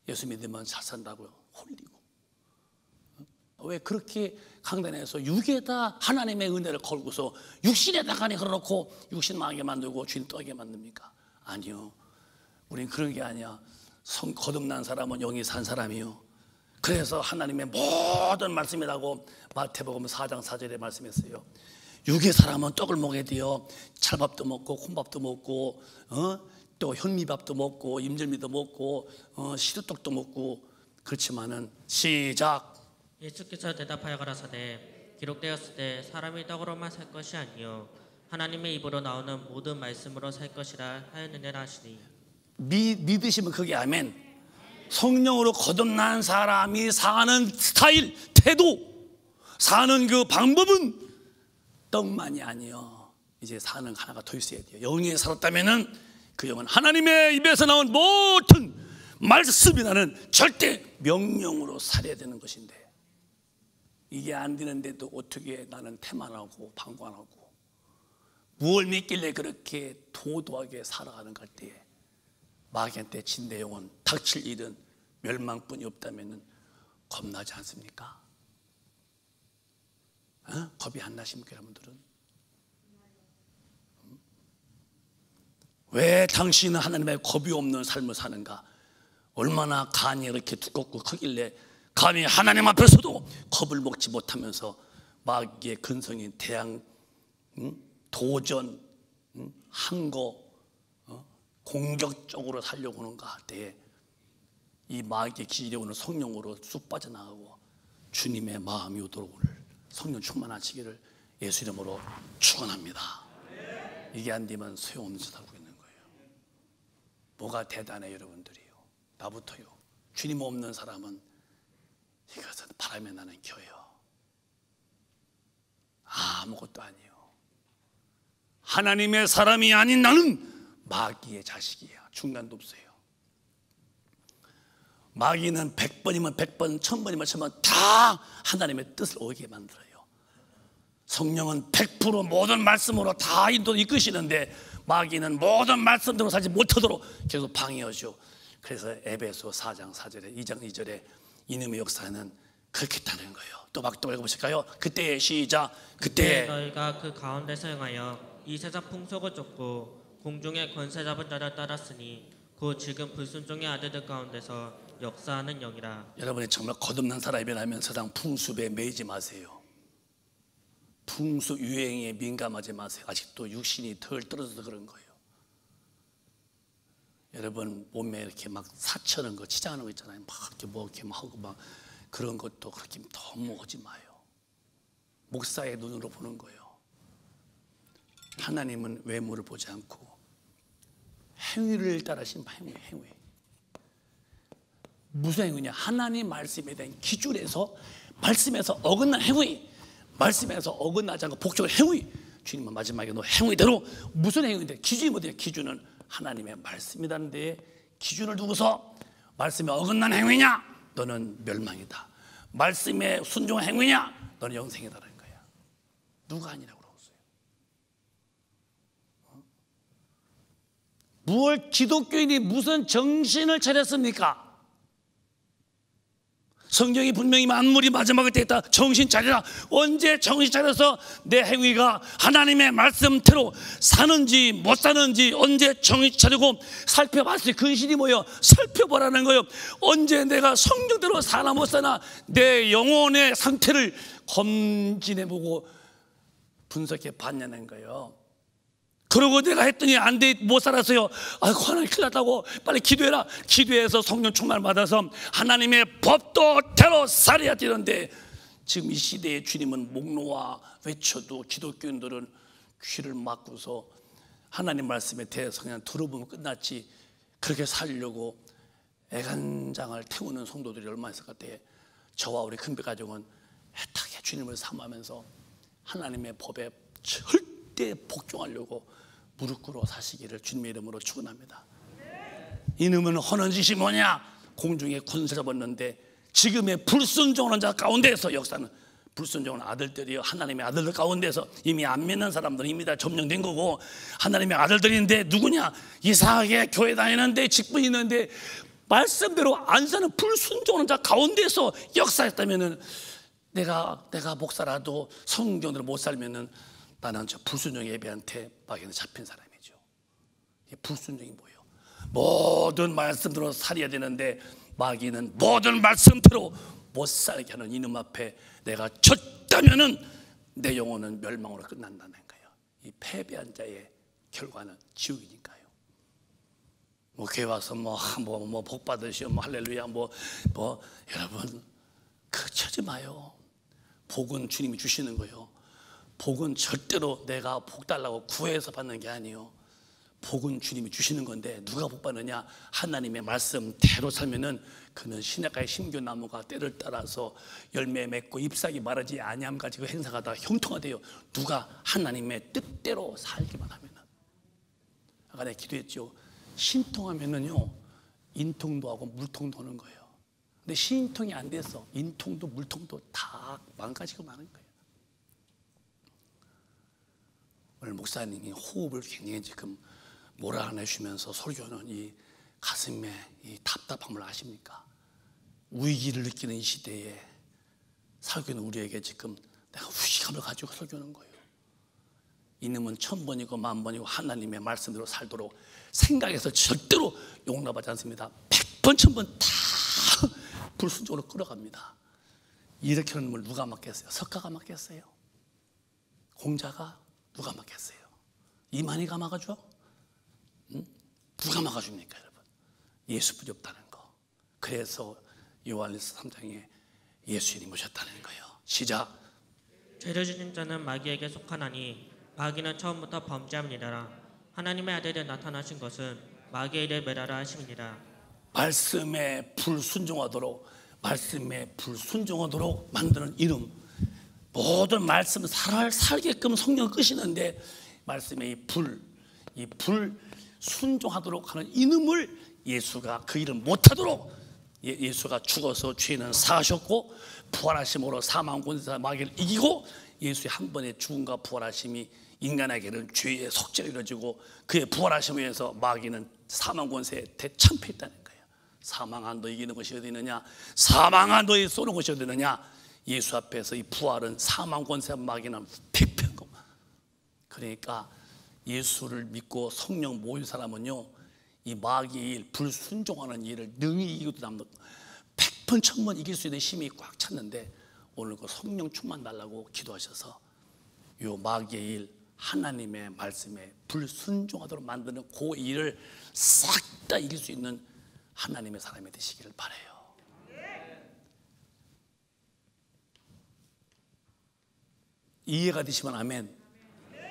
예수 믿으면 잘 산다고 홀리고, 왜 그렇게 강단에서 육에다 하나님의 은혜를 걸고서 육신에다가 걸어놓고 육신 망하게 만들고 주인 떠게 만듭니까? 아니요, 우린 그런 게 아니야. 거듭난 사람은 영이 산 사람이요. 그래서 하나님의 모든 말씀이라고 마태복음 4장 4절에 말씀했어요. 육의 사람은 떡을 먹어야 돼요. 찰밥도 먹고 콩밥도 먹고 또 현미밥도 먹고 임절미도 먹고 시루떡도 먹고. 그렇지만은 시작. 예수께서 대답하여 가라사대 기록되었을 때 사람이 떡으로만 살 것이 아니요 하나님의 입으로 나오는 모든 말씀으로 살 것이라 하였느니라 하시니. 믿으시면 그게 아멘. 성령으로 거듭난 사람이 사는 스타일, 태도, 사는 그 방법은 떡만이 아니요, 이제 사는 하나가 더 있어야 돼요. 영에 살았다면은 그 영은 하나님의 입에서 나온 모든 말씀이라는 절대 명령으로 살아야 되는 것인데, 이게 안 되는데도 어떻게 나는 태만하고 방관하고 무엇을 믿길래 그렇게 도도하게 살아가는 걸 때에 마귀한테 진 내 영혼 닥칠 일은 멸망뿐이 없다면 겁나지 않습니까? 겁이 안 나십니까 여러분들은? 왜 당신은 하나님의 겁이 없는 삶을 사는가? 얼마나 간이 이렇게 두껍고 크길래 감히 하나님 앞에서도 겁을 먹지 못하면서 마귀의 근성인 대항, 도전, 항거, 공격적으로 살려고 하는가 할 때에 이 마귀의 기질에 오는 성령으로 쑥 빠져나가고 주님의 마음이 오도록 오늘 성령 충만하시기를 예수 이름으로 축원합니다. 이게 안 되면 소용없는 짓 하고 있는 거예요. 뭐가 대단해 여러분들이요. 나부터요. 주님 없는 사람은 이것은 바람에 나는 겨요. 아무것도 아니에요. 하나님의 사람이 아닌 나는 마귀의 자식이야. 중간도 없어요. 마귀는 100번이면 100번, 1000번이면 1000번 다 하나님의 뜻을 오게 만들어요. 성령은 100% 모든 말씀으로 다 이끄시는데 마귀는 모든 말씀대로 살지 못하도록 계속 방해하죠. 그래서 에베소 4장 4절에 2장 2절에 이놈의 역사는 그렇겠다는 거예요. 또 읽어보실까요? 그때의 시작. 그때 너희가 그 가운데서 행하여 이 세상 풍속을 쫓고 공중의 권세 잡은 자를 따랐으니 그 지금 불순종의 아들들 가운데서 역사하는 영이라. 여러분이 정말 거듭난 사람이 되면 세상 풍습에 매이지 마세요. 풍습 유행에 민감하지 마세요. 아직도 육신이 덜 떨어져서 그런 거예요. 여러분 몸에 이렇게 막 사처는 거, 치장하는 거 있잖아요. 막 이렇게 뭐 이렇게 막 하고 막 그런 것도 그렇게 너무 하지 마요. 목사의 눈으로 보는 거예요. 하나님은 외모를 보지 않고 행위를 따르신 행위. 무슨 행위냐? 하나님 말씀에 대한 기준에서 말씀에서 어긋난 행위, 말씀에서 어긋나지 않고 복종의 행위. 주님은 마지막에 너 행위대로 무슨 행위인데 기준이 뭐냐? 기준은 하나님의 말씀이라는 데에 기준을 두고서 말씀에 어긋난 행위냐? 너는 멸망이다. 말씀에 순종한 행위냐? 너는 영생이다라는 거야. 누가 아니라고 그러겠어요? 무엇 기독교인이 무슨 정신을 차렸습니까? 성경이 분명히 만물이 마지막에 됐다. 정신 차리라. 언제 정신 차려서 내 행위가 하나님의 말씀대로 사는지 못 사는지 언제 정신 차리고 살펴봤어요. 근신이 뭐예요? 살펴보라는 거예요. 언제 내가 성경대로 사나 못 사나 내 영혼의 상태를 검진해보고 분석해 봤냐는 거예요. 그러고 내가 했더니 안 돼, 못 살았어요. 아이고 하나님 큰일 났다고 빨리 기도해라. 기도해서 성령 충만 받아서 하나님의 법도대로 살아야 되는데 지금 이 시대의 주님은 목 놓아 외쳐도 기독교인들은 귀를 막고서 하나님 말씀에 대해서 그냥 들어보면 끝났지 그렇게 살려고 애간장을 태우는 성도들이 얼마나 있을 것 같아요. 저와 우리 큰배가족은 애타게 주님을 삼으면서 하나님의 법에 절대 복종하려고 무릎 꿇어 사시기를 주님의 이름으로 축원합니다. 이놈은 허는 짓이 뭐냐? 공중에 권세 잡았는데 지금의 불순종하는 자 가운데서 역사는 불순종하는 아들들이요 하나님의 아들들 가운데서 이미 안 믿는 사람들은 이미 다 점령된 거고 하나님의 아들들인데 누구냐? 이상하게 교회 다니는데 직분이 있는데 말씀대로 안 사는 불순종하는 자 가운데서 역사했다면은 내가 목사라도 성경대로 못 살면은 나는 저 불순종 예배한테 마귀는 잡힌 사람이죠. 이 불순종이 뭐예요? 모든 말씀대로 살아야 되는데 마귀는 모든 말씀대로 못 살게 하는 이놈 앞에 내가 졌다면은 내 영혼은 멸망으로 끝난다는 거예요. 이 패배한 자의 결과는 지옥이니까요. 뭐 교회 와서 복 받으시오, 할렐루야, 여러분 그러지 마요. 복은 주님이 주시는 거예요. 복은 절대로 내가 복 달라고 구해서 받는 게 아니에요. 복은 주님이 주시는 건데 누가 복 받느냐? 하나님의 말씀대로 살면은 그는 시냇가의 심교나무가 때를 따라서 열매 맺고 잎사귀 마르지 아니함 가지고 행사가 다 형통하대요. 누가 하나님의 뜻대로 살기만 하면은. 아까 내가 기도했죠. 신통하면은요 인통도 하고 물통도 하는 거예요. 근데 신통이 안 돼서 인통도 물통도 다 망가지고 마는 거예요. 오늘 목사님이 호흡을 굉장히 지금 몰아내주면서 설교는 이 가슴에 이 답답함을 아십니까? 위기를 느끼는 이 시대에 설교는 우리에게 지금 내가 위기감을 가지고 설교하는 거예요. 이놈은 1000번이고 10,000번이고 하나님의 말씀대로 살도록 생각해서 절대로 용납하지 않습니다. 100번 1000번 다 불순종으로 끌어갑니다. 이렇게 하는 걸 누가 맡겠어요? 석가가 맡겠어요? 공자가? 누가 맡겠어요? 이만희가 막아줘? 누가 막아줍니까 여러분? 예수뿐이 없다는 거. 그래서 요한일서 3장에 예수님이 오셨다는 거예요. 시작. 죄를 지은 자는 마귀에게 속하나니 마귀는 처음부터 범죄함이니라. 하나님의 아들이 나타나신 것은 마귀의 일을 멸하라 하심이니라. 말씀에 불순종하도록 만드는 이름, 모든 말씀 살게끔 성령 끄시는데 말씀의 이 불 순종하도록 하는 이름을 예수가 그 일을 못하도록 예수가 죽어서 죄는 사하셨고 부활하심으로 사망 권세 마귀를 이기고 예수의 한 번의 죽음과 부활하심이 인간에게는 죄의 속죄가 이루어지고 그의 부활하심에 의해서 마귀는 사망 권세에 대참패했다는 거예요. 사망아 너 이기는 것이 어디 있느냐, 사망아 너의 쏘는 것이 어디 있느냐. 예수 앞에서 이 부활은 사망 권세 마귀는 패패한 겁니다. 그러니까 예수를 믿고 성령 모인 사람은요, 이 마귀의 일, 불순종하는 일을 능히 이기고 남는 100번 1000번 이길 수 있는 힘이 꽉 찼는데 오늘 그 성령 충만 달라고 기도하셔서 요 마귀의 일, 하나님의 말씀에 불순종하도록 만드는 그 일을 싹 다 이길 수 있는 하나님의 사람이 되시기를 바라요. 이해가 되시면 아멘.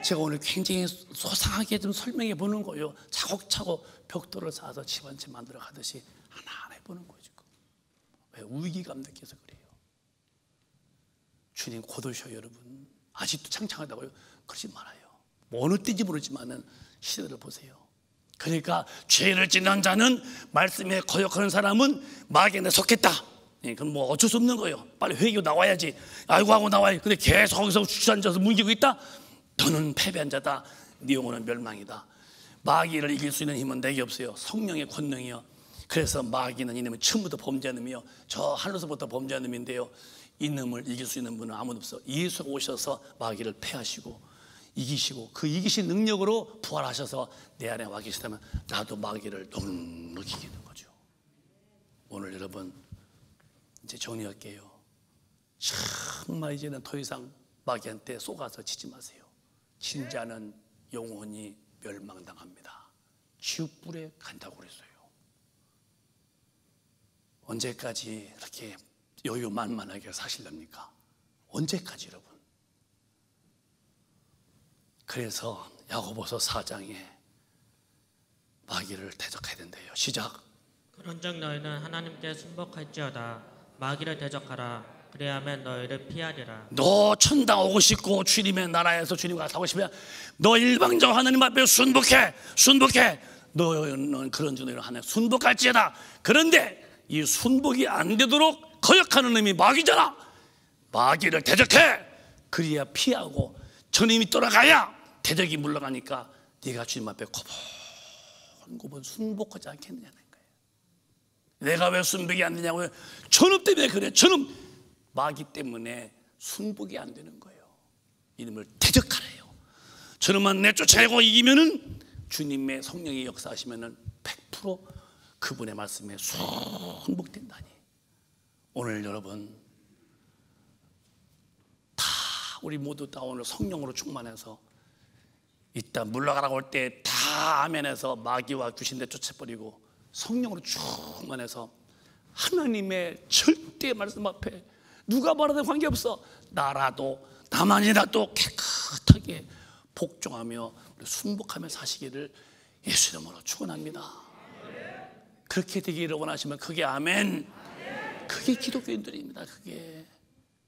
제가 오늘 굉장히 소상하게 좀 설명해 보는 거예요. 차곡차곡 벽돌을 쌓아서 집 한 채 만들어 가듯이 하나하나 해보는 거예요. 지금 왜 위기감 느껴서 그래요. 주님 곧 오셔요 여러분. 아직도 창창하다고요? 그러지 말아요. 뭐 어느 때인지 모르지만은 시대를 보세요. 그러니까 죄를 짓는 자는 말씀에 거역하는 사람은 마귀에 속했다. 그건 뭐 어쩔 수 없는 거예요. 빨리 회개하고 나와야지. 아이고 하고 나와야지. 근데 계속 거기서 주저앉아서 뭉기고 있다? 너는 패배한 자다. 네 영혼은 멸망이다. 마귀를 이길 수 있는 힘은 내게 없어요. 성령의 권능이요. 그래서 마귀는 이놈은 처음부터 범죄한 놈이요, 저 하늘에서부터 범죄한 놈인데요, 이 놈을 이길 수 있는 분은 아무도 없어. 예수가 오셔서 마귀를 패하시고 이기시고 그 이기신 능력으로 부활하셔서 내 안에 와 계시다면 나도 마귀를 넉넉히 이기는 거죠. 오늘 여러분 이제 정리할게요. 정말 이제는 더 이상 마귀한테 속아서 지지 마세요. 진자는 영원히 멸망당합니다. 지옥불에 간다고 그랬어요. 언제까지 이렇게 여유만만하게 사실랍니까? 언제까지 여러분? 그래서 야고보서 4장에 마귀를 대적해야 된대요. 시작. 그런즉 너희는 하나님께 순복할지어다. 마귀를 대적하라. 그래야만 너희를 피하리라. 너 천당 오고 싶고 주님의 나라에서 주님과 사고 싶으면 너 일방적 하나님 앞에 순복해. 너는 그런 줄 하나님 순복할지어다. 그런데 이 순복이 안 되도록 거역하는 놈이 마귀잖아. 마귀를 대적해. 그래야 피하고 주님이 돌아가야 대적이 물러가니까 네가 주님 앞에 고분고분 순복하지 않겠느냐는 거예요. 내가 왜 순복이 안 되냐고요? 저놈 때문에 그래. 저놈 마귀 때문에 순복이 안 되는 거예요. 이놈을 대적하래요. 저놈만 내쫓아내고 이기면은 주님의 성령이 역사하시면은 100% 그분의 말씀에 순복된다니. 오늘 여러분 다 우리 모두 다 오늘 성령으로 충만해서 이따 물러가라고 할 때 다 아멘해서 마귀와 귀신들 쫓아버리고 성령으로 충만해서 하나님의 절대 말씀 앞에 누가 말하든 관계없어. 나라도 나만이라도 깨끗하게 복종하며 순복하며 사시기를 예수 이름으로 축원합니다. 그렇게 되기를 원하시면 그게 아멘. 그게 기독교인들입니다. 그게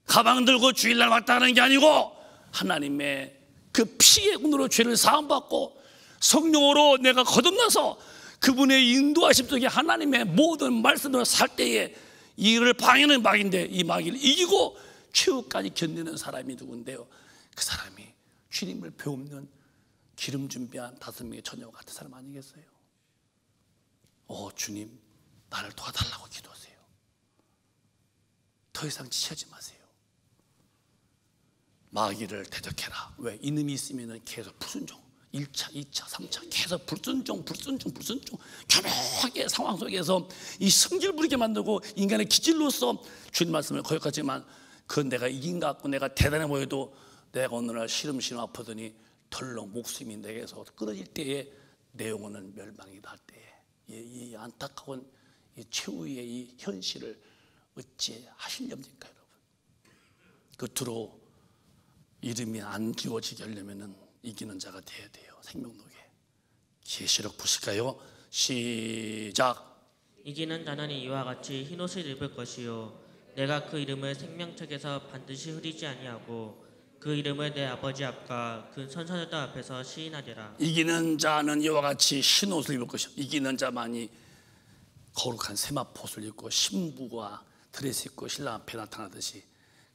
가방 들고 주일날 왔다 하는 게 아니고 하나님의 그 피의 운으로 죄를 사함받고 성령으로 내가 거듭나서 그분의 인도하심 속에 하나님의 모든 말씀으로 살 때에 이를 방해하는 마귀인데 이 마귀를 이기고 최후까지 견디는 사람이 누군데요? 그 사람이 주님을 배우는 기름 준비한 5명의 처녀와 같은 사람 아니겠어요? 주님 나를 도와달라고 기도하세요. 더 이상 지체하지 마세요. 마귀를 대적해라. 왜? 이놈이 있으면 계속 불순종, 1차, 2차, 3차 계속 불순종 교묘하게 상황 속에서 이 성질 부리게 만들고 인간의 기질로서 주님 말씀을 거역하지만 그건 내가 이긴 것 같고 내가 대단해 보여도 내가 어느 날 시름시름 아프더니 덜렁 목숨이 내게서 끊어질 때에 내 영혼은 멸망이다 할 때에 이 안타까운 이 최후의 이 현실을 어찌 하시렵니까 여러분? 끝으로 이름이 안 지워지게 하려면 이기는 자가 돼야 돼요. 생명록에 계시록 보실까요? 시작. 이기는 자는 이와 같이 흰옷을 입을 것이요 내가 그 이름을 생명책에서 반드시 흐리지 아니하고 그 이름을 내 아버지 앞과 그 선천자들 앞에서 시인하리라. 이기는 자는 이와 같이 흰옷을 입을 것이요. 이기는 자만이 거룩한 세마포옷을 입고 신부가 드레스 입고 신랑 앞에 나타나듯이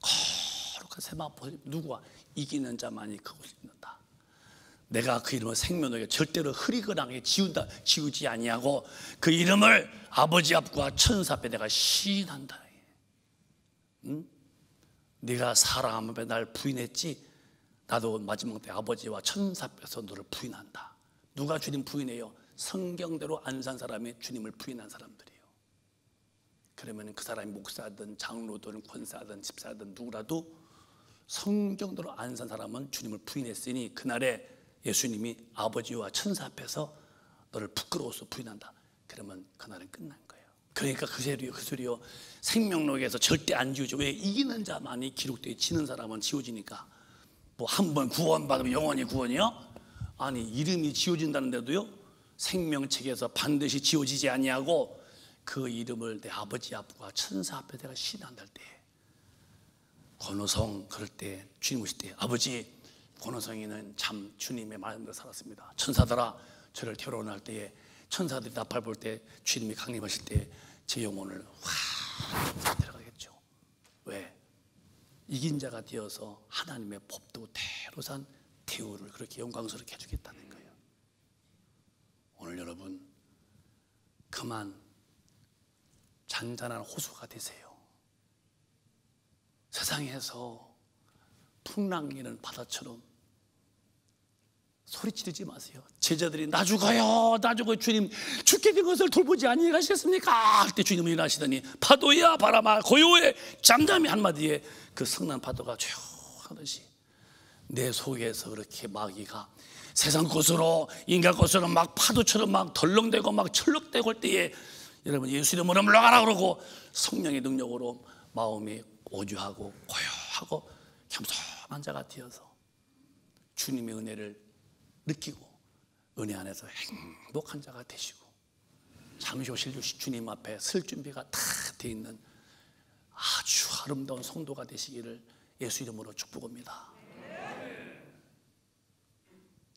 거룩한 세마포옷을 누구와 이기는 자만이 그것을 입는다. 내가 그 이름을 생명록에 절대로 흐리거나게 지우지 아니하고 그 이름을 아버지 앞과 천사 앞에 내가 시인한다. 응? 네가 사람 앞에 날 부인했지, 나도 마지막 때 아버지와 천사 앞에서 너를 부인한다. 누가 주님 부인해요? 성경대로 안 산 사람이 주님을 부인한 사람들이에요. 그러면 그 사람이 목사든 장로든 권사든 집사든 누구라도 성경대로 안 산 사람은 주님을 부인했으니 그날에 예수님이 아버지와 천사 앞에서 너를 부끄러워서 부인한다. 그러면 그날은 끝난 거예요. 그러니까 그 소리요. 생명록에서 절대 안 지우죠. 왜? 이기는 자만이 기록되어 지는 사람은 지워지니까. 뭐 한 번 구원받으면 영원히 구원이요? 아니, 이름이 지워진다는데도요, 생명책에서 반드시 지워지지 아니하고 그 이름을 내 아버지 앞과 천사 앞에 내가 시인한다 할 때, 권호성 그럴 때 주님 오실 때, 아버지 권호성이는 참 주님의 마음대로 살았습니다. 천사들아 저를 데려오나 할 때에, 천사들이 나팔 불 때, 주님이 강림하실 때 제 영혼을 확 들어가겠죠. 왜? 이긴 자가 되어서 하나님의 법도 대로 산 대우를 그렇게 영광스럽게 해주겠다는 거예요. 오늘 여러분 그만 잔잔한 호수가 되세요. 세상에서 풍랑이는 바다처럼 소리 지르지 마세요. 제자들이 나 죽어요 주님 죽게 된 것을 돌보지 아니하시겠습니까? 할 때 주님은 일하시더니 파도야 바람아 고요해 잠잠히 한마디에 그 성난 파도가 조용하듯이 내 속에서 그렇게 마귀가 세상 것으로 인간 것으로 막 파도처럼 막 덜렁대고 막 철렁대고 할 때에 여러분 예수 이름으로 물러가라 그러고 성령의 능력으로 마음이 오주하고 고요하고 겸손한 자가 되어서 주님의 은혜를 느끼고 은혜 안에서 행복한 자가 되시고 잠시 오실 주님 앞에 설 준비가 다 되어 있는 아주 아름다운 성도가 되시기를 예수 이름으로 축복합니다.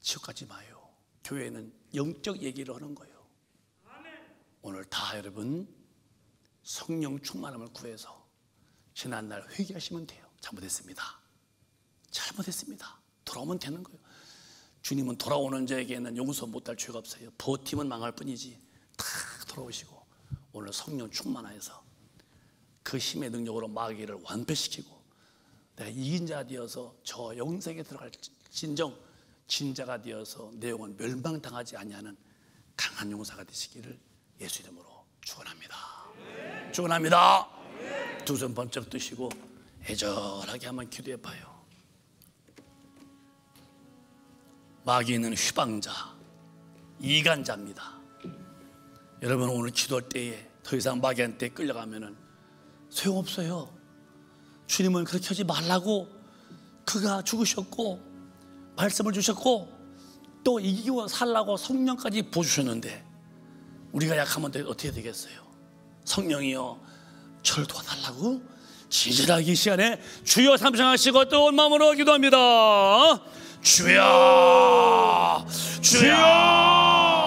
지옥 가지 마요. 교회는 영적 얘기를 하는 거예요. 오늘 다 여러분 성령 충만함을 구해서 지난날 회개하시면 돼요. 잘못했습니다. 돌아오면 되는 거예요. 주님은 돌아오는 자에게는 용서 못할 죄가 없어요. 버티면 망할 뿐이지. 다 돌아오시고 오늘 성령 충만하여서 그 힘의 능력으로 마귀를 완패시키고 내가 이긴 자 되어서 저 영생에 들어갈 진정 진자가 되어서 내 영혼 멸망당하지 아니하는 강한 용사가 되시기를 예수 이름으로 축원합니다. 축원합니다. 두 손 번쩍 뜨시고 애절하게 한번 기도해 봐요. 마귀는 휘방자, 이간자입니다. 여러분 오늘 기도할 때에 더 이상 마귀한테 끌려가면은 소용없어요. 주님은 그렇게 하지 말라고 그가 죽으셨고 말씀을 주셨고 또 이기고 살라고 성령까지 부어주셨는데 우리가 약하면 어떻게 되겠어요? 성령이여 저를 도와달라고 진실하게 이 시간에 주여 삼창하시고 뜨거운 마음으로 기도합니다. 주여 주여